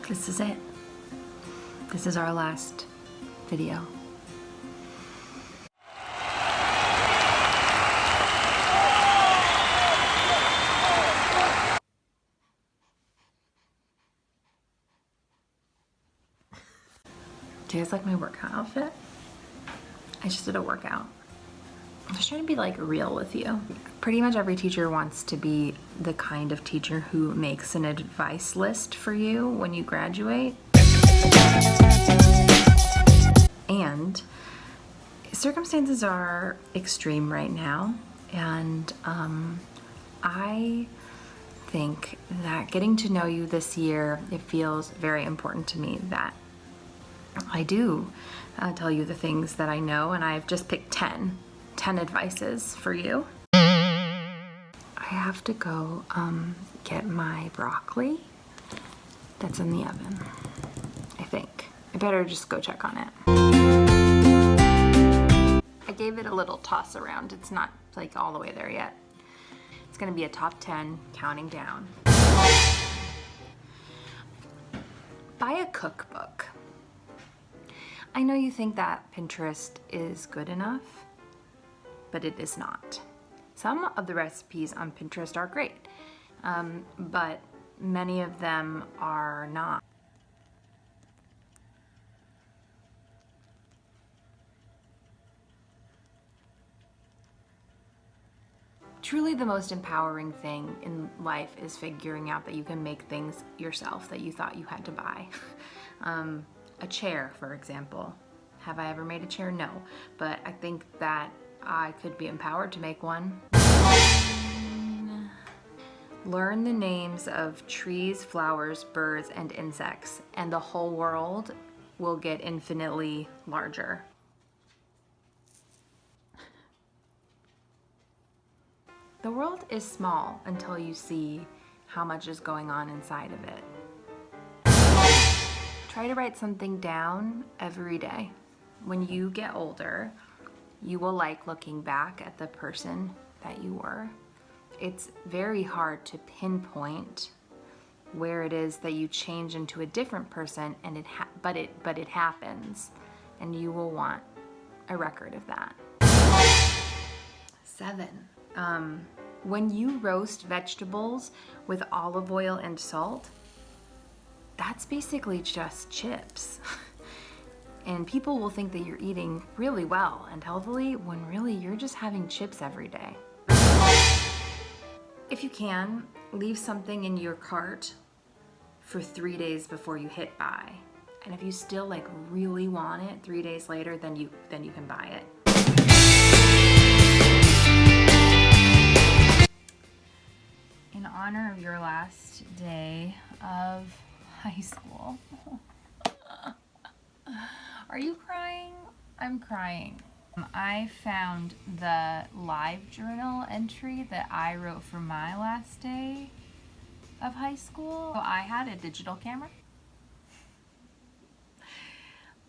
This is it. This is our last video. Do you guys like my workout outfit? I just did a workout. I'm just trying to be like real with you. Pretty much every teacher wants to be the kind of teacher who makes an advice list for you when you graduate. And circumstances are extreme right now, and I think that getting to know you this year, it feels very important to me that I do tell you the things that I know, and I've just picked 10 advices for you. I have to go get my broccoli that's in the oven, I think. I better just go check on it. I gave it a little toss around. It's not like all the way there yet. It's gonna be a top 10 counting down. Buy a cookbook. I know you think that Pinterest is good enough, but it is not. Some of the recipes on Pinterest are great, but many of them are not. Truly the most empowering thing in life is figuring out that you can make things yourself that you thought you had to buy. A chair, for example. Have I ever made a chair? No, but I think that I could be empowered to make one. Learn the names of trees, flowers, birds, and insects, and the whole world will get infinitely larger. The world is small until you see how much is going on inside of it. Try to write something down every day. When you get older, you will like looking back at the person that you were. It's very hard to pinpoint where it is that you change into a different person, and but it happens, and you will want a record of that. 7. When you roast vegetables with olive oil and salt, that's basically just chips. And people will think that you're eating really well and healthily when really you're just having chips every day. If you can, leave something in your cart for 3 days before you hit buy. And if you still like really want it 3 days later, then you can buy it. In honor of your last day of high school. Are you crying? I'm crying. I found the live journal entry that I wrote for my last day of high school. So I had a digital camera.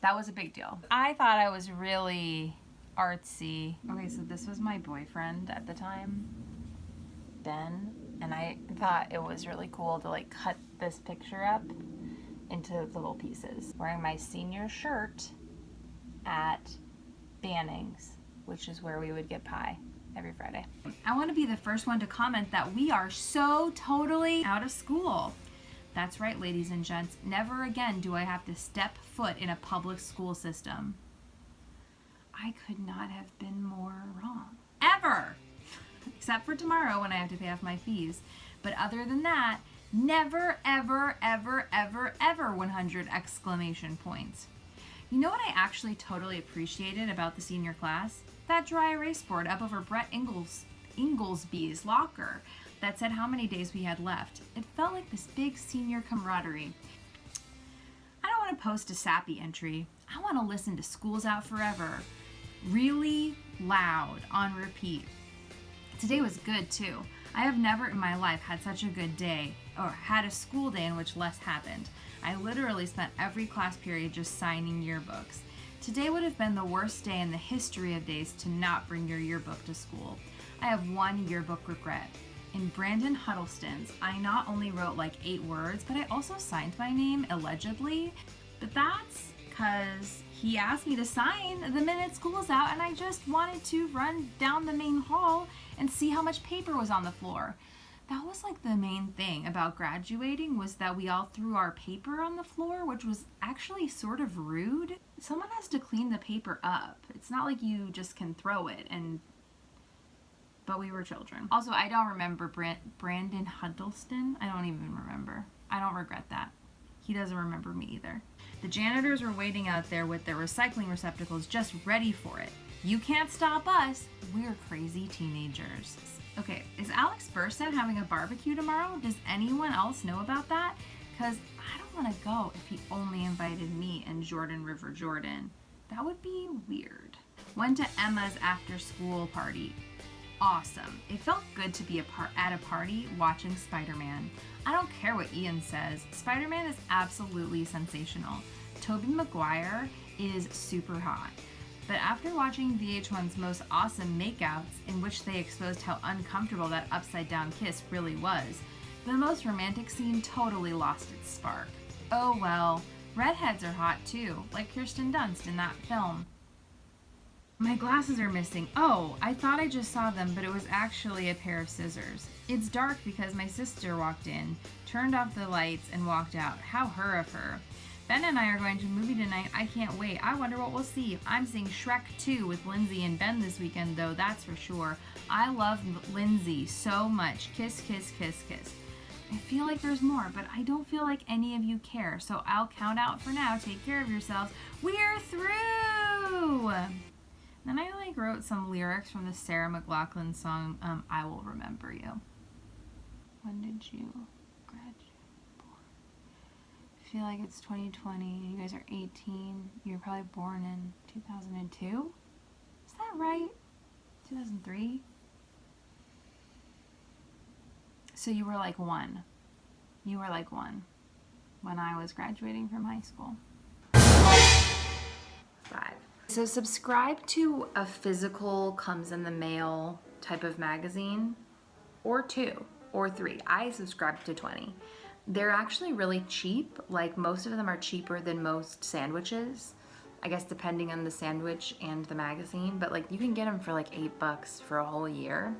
That was a big deal. I thought I was really artsy. Okay, so this was my boyfriend at the time, Ben, and I thought it was really cool to like cut this picture up into little pieces. Wearing my senior shirt at Banning's, which is where we would get pie every Friday. I want to be the first one to comment that we are so totally out of school. That's right, ladies and gents. Never again do I have to step foot in a public school system. I could not have been more wrong. Ever! Except for tomorrow when I have to pay off my fees. But other than that, never, ever, ever, ever, ever 100 exclamation points. You know what I actually totally appreciated about the senior class? That dry erase board up over Brett Inglesby's locker that said how many days we had left. It felt like this big senior camaraderie. I don't want to post a sappy entry. I want to listen to School's Out Forever really loud on repeat. Today was good too. I have never in my life had such a good day, or had a school day in which less happened. I literally spent every class period just signing yearbooks. Today would have been the worst day in the history of days to not bring your yearbook to school. I have one yearbook regret. In Brandon Huddleston's, I not only wrote like 8 words, but I also signed my name illegibly. But that's because he asked me to sign the minute school's out, and I just wanted to run down the main hall and see how much paper was on the floor. That was like the main thing about graduating, was that we all threw our paper on the floor, which was actually sort of rude. Someone has to clean the paper up. It's not like you just can throw it, but we were children. Also, I don't remember Brandon Huddleston. I don't even remember. I don't regret that. He doesn't remember me either. The janitors were waiting out there with their recycling receptacles just ready for it. You can't stop us. We're crazy teenagers. Okay, is Alex Burson having a barbecue tomorrow? Does anyone else know about that? Because I don't want to go if he only invited me and Jordan River Jordan. That would be weird. Went to Emma's after school party. Awesome. It felt good to be at a party watching Spider-Man. I don't care what Ian says. Spider-Man is absolutely sensational. Tobey Maguire is super hot. But after watching VH1's Most Awesome Makeouts, in which they exposed how uncomfortable that upside-down kiss really was, the most romantic scene totally lost its spark. Oh well, redheads are hot too, like Kirsten Dunst in that film. My glasses are missing. Oh, I thought I just saw them, but it was actually a pair of scissors. It's dark because my sister walked in, turned off the lights, and walked out. How her of her. Ben and I are going to a movie tonight. I can't wait. I wonder what we'll see. I'm seeing Shrek 2 with Lindsay and Ben this weekend, though, that's for sure. I love Lindsay so much. Kiss, kiss, kiss, kiss. I feel like there's more, but I don't feel like any of you care, so I'll count out for now. Take care of yourselves. We're through! Then I wrote some lyrics from the Sarah McLachlan song, I Will Remember You. When did you graduate? I feel like it's 2020. You guys are 18. You were probably born in 2002? Is that right? 2003? So you were like 1. You were like 1 when I was graduating from high school. 5. So subscribe to a physical comes in the mail type of magazine, or 2 or 3. I subscribe to 20. They're actually really cheap. Like, most of them are cheaper than most sandwiches, I guess, depending on the sandwich and the magazine, but like you can get them for like $8 for a whole year.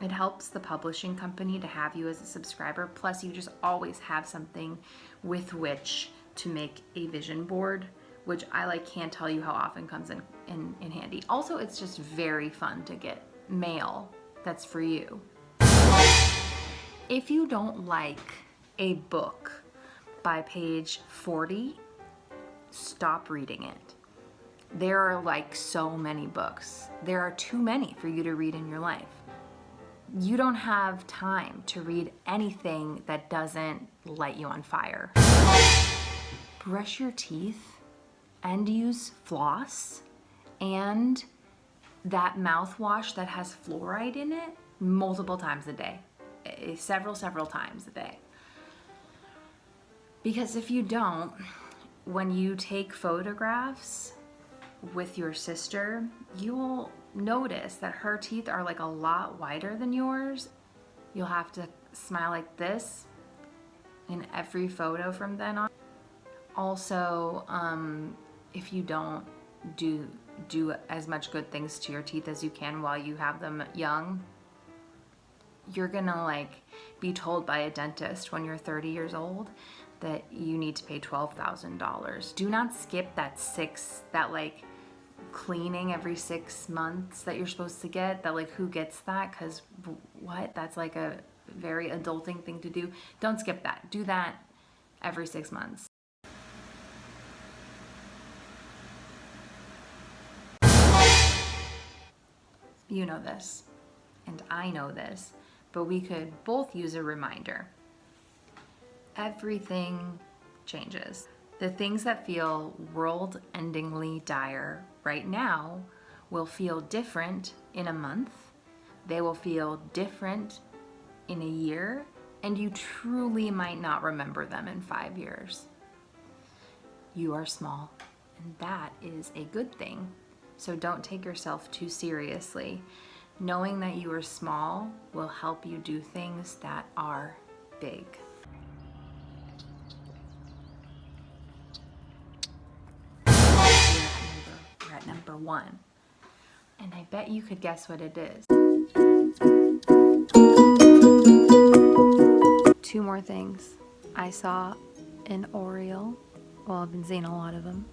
It helps the publishing company to have you as a subscriber, plus you just always have something with which to make a vision board, which I can't tell you how often comes in handy. Also, it's just very fun to get mail that's for you. If you don't like a book by page 40, stop reading it. There are so many books. There are too many for you to read in your life. You don't have time to read anything that doesn't light you on fire. Brush your teeth and use floss and that mouthwash that has fluoride in it multiple times a day. Several times a day. Because if you don't, when you take photographs with your sister, you will notice that her teeth are a lot wider than yours. You'll have to smile like this in every photo from then on. Also, if you don't do as much good things to your teeth as you can while you have them young, you're gonna be told by a dentist when you're 30 years old that you need to pay $12,000. Do not skip that cleaning every 6 months that you're supposed to get. That who gets that? Because what? That's a very adulting thing to do. Don't skip that. Do that every 6 months. You know this, and I know this, but we could both use a reminder. Everything changes. The things that feel world-endingly dire right now will feel different in a month. They will feel different in a year, and you truly might not remember them in 5 years. You are small, and that is a good thing. So don't take yourself too seriously. Knowing that you are small will help you do things that are big. We're at number 1. And I bet you could guess what it is. 2 more things. I saw an Oriole. Well, I've been seeing a lot of them.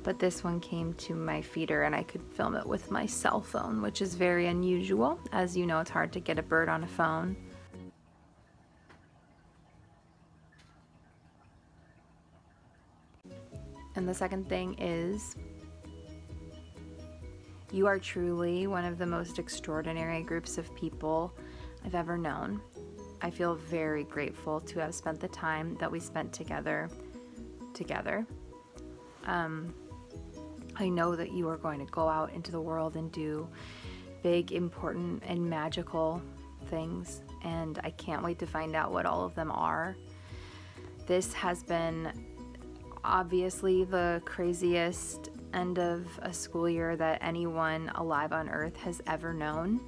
But this one came to my feeder and I could film it with my cell phone, which is very unusual. As you know, it's hard to get a bird on a phone. And the second thing is, you are truly one of the most extraordinary groups of people I've ever known. I feel very grateful to have spent the time that we spent together. I know that you are going to go out into the world and do big, important, and magical things, and I can't wait to find out what all of them are. This has been obviously the craziest end of a school year that anyone alive on Earth has ever known,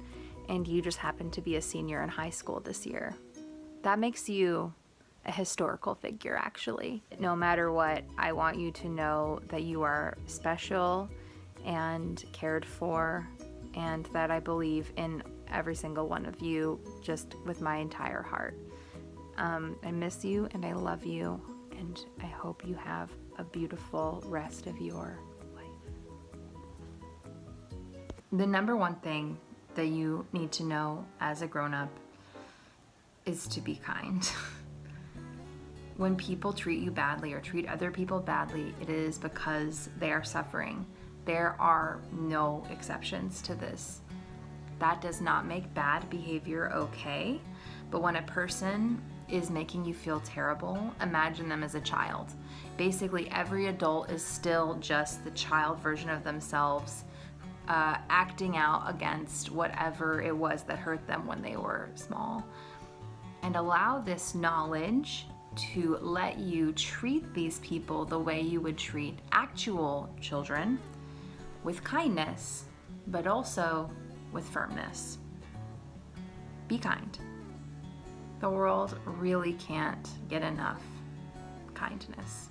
and you just happen to be a senior in high school this year. That makes you a historical figure, actually. No matter what, I want you to know that you are special and cared for, and that I believe in every single one of you just with my entire heart. I miss you and I love you, and I hope you have a beautiful rest of your life. The number 1 thing that you need to know as a grown-up is to be kind. When people treat you badly or treat other people badly, it is because they are suffering. There are no exceptions to this. That does not make bad behavior okay, but when a person is making you feel terrible, imagine them as a child. Basically, every adult is still just the child version of themselves, acting out against whatever it was that hurt them when they were small. And allow this knowledge to let you treat these people the way you would treat actual children, with kindness, but also with firmness. Be kind. The world really can't get enough kindness.